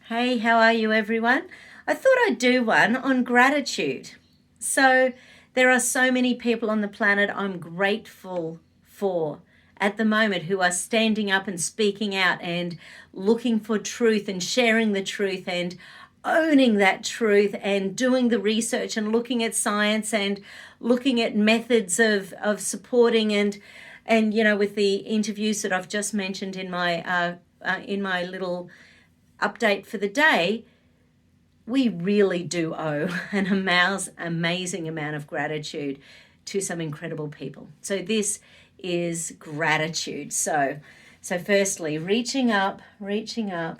Hey, how are you, everyone? I thought I'd do one on gratitude. So, there are so many people on the planet I'm grateful for at the moment who are standing up and speaking out and looking for truth and sharing the truth and owning that truth and doing the research and looking at science and looking at methods of supporting and with the interviews that I've just mentioned in my little update for the day, we really do owe an amazing amount of gratitude to some incredible people. So this is gratitude. So firstly, reaching up, and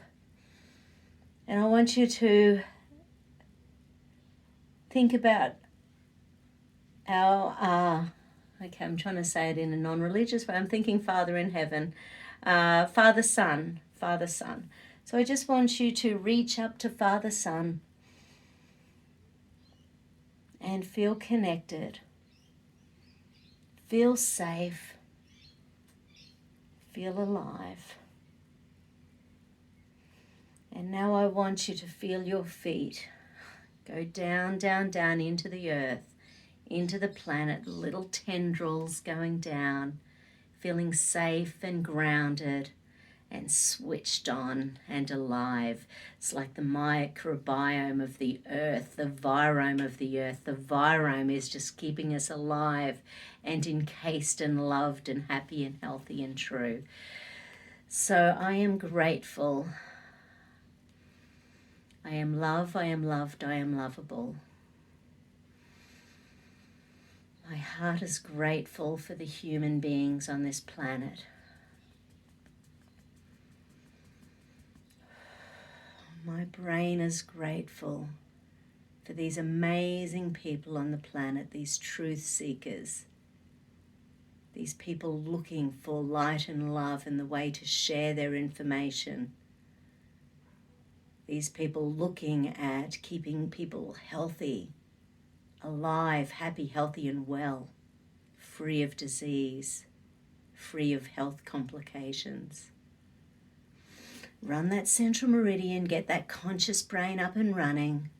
I want you to think about our okay, I'm trying to say it in a non-religious way. I'm thinking Father in heaven, Father Son. So I just want you to reach up to Father Son and feel connected, feel safe, feel alive. And now I want you to feel your feet go down, down, down into the earth, into the planet, little tendrils going down, feeling safe and grounded and switched on and alive. It's like the microbiome of the earth, the virome of the earth. The virome is just keeping us alive and encased and loved and happy and healthy and true. So I am grateful. I am love, I am loved, I am lovable. My heart is grateful for the human beings on this planet. My brain is grateful for these amazing people on the planet, these truth seekers, these people looking for light and love and the way to share their information, these people looking at keeping people healthy, alive, happy, healthy and well, free of disease, free of health complications. Run that central meridian, get that conscious brain up and running,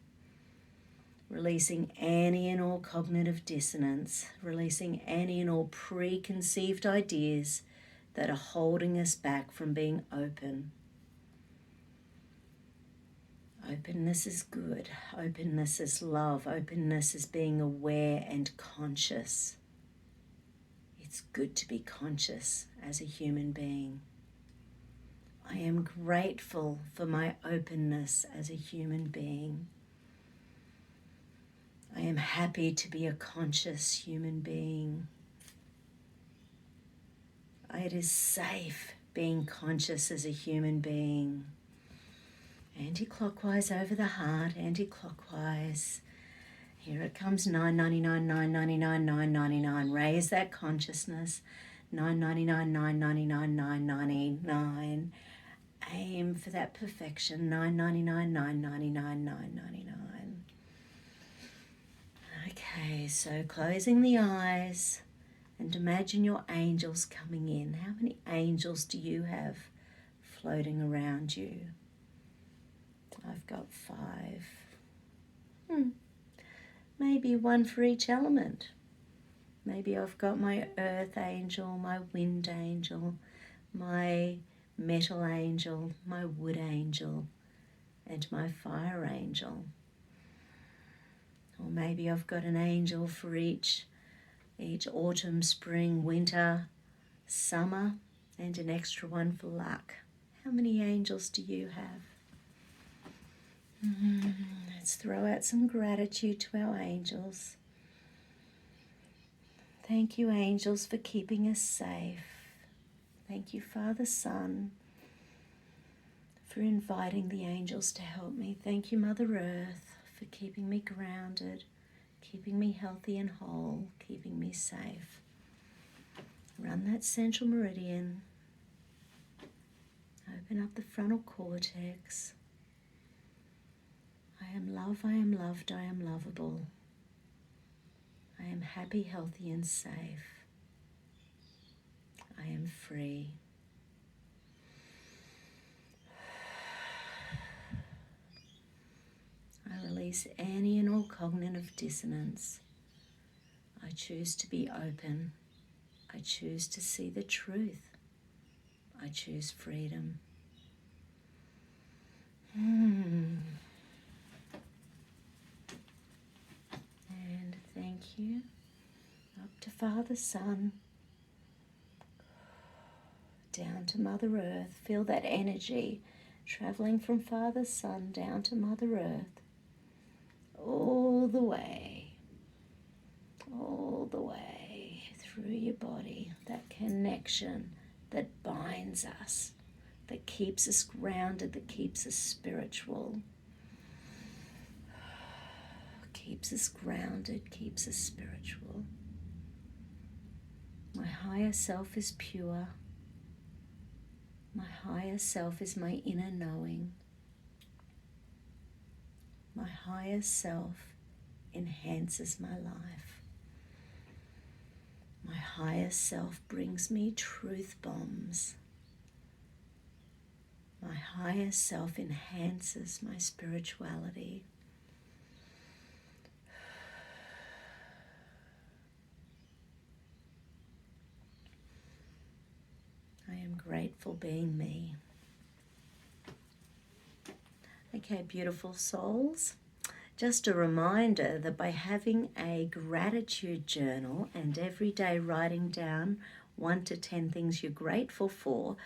releasing any and all cognitive dissonance, releasing any and all preconceived ideas that are holding us back from being open. Openness is good. Openness is love. Openness is being aware and conscious. It's good to be conscious as a human being. I am grateful for my openness as a human being. I am happy to be a conscious human being. It is safe being conscious as a human being. Anti-clockwise over the heart, anti-clockwise. Here it comes, 999, 999, 999. Raise that consciousness, 999, 999, 999. Aim for that perfection, 999, 999, 999. Okay, so closing the eyes and imagine your angels coming in. How many angels do you have floating around you? I've got 5. Maybe one for each element. Maybe I've got my earth angel, my wind angel, my metal angel, my wood angel, and my fire angel. Or maybe I've got an angel for each autumn, spring, winter, summer, and an extra one for luck. How many angels do you have? Let's throw out some gratitude to our angels. Thank you, angels, for keeping us safe. Thank you, Father Son, for inviting the angels to help me. Thank you, Mother Earth, for keeping me grounded, keeping me healthy and whole, keeping me safe. Run that central meridian. Open up the frontal cortex. I am love, I am loved, I am lovable. I am happy, healthy and safe. I am free. release any and all cognitive dissonance. I choose to be open. I choose to see the truth. I choose freedom. And thank you. Up to Father, Son, down to Mother Earth. Feel that energy traveling from Father, Son, down to Mother Earth. All the way through your body. That connection that binds us, that keeps us grounded, that keeps us spiritual. Keeps us grounded, keeps us spiritual. My higher self is pure. My higher self is my inner knowing. My higher self enhances my life. My higher self brings me truth bombs. My higher self enhances my spirituality. I am grateful being me. Okay, beautiful souls. Just a reminder that by having a gratitude journal and every day writing down 1 to 10 things you're grateful for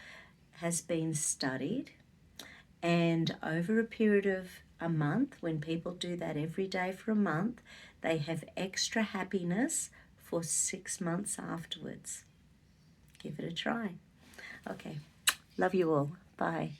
has been studied. And over a period of a month, when people do that every day for a month, they have extra happiness for 6 months afterwards. Give it a try. Okay, love you all. Bye.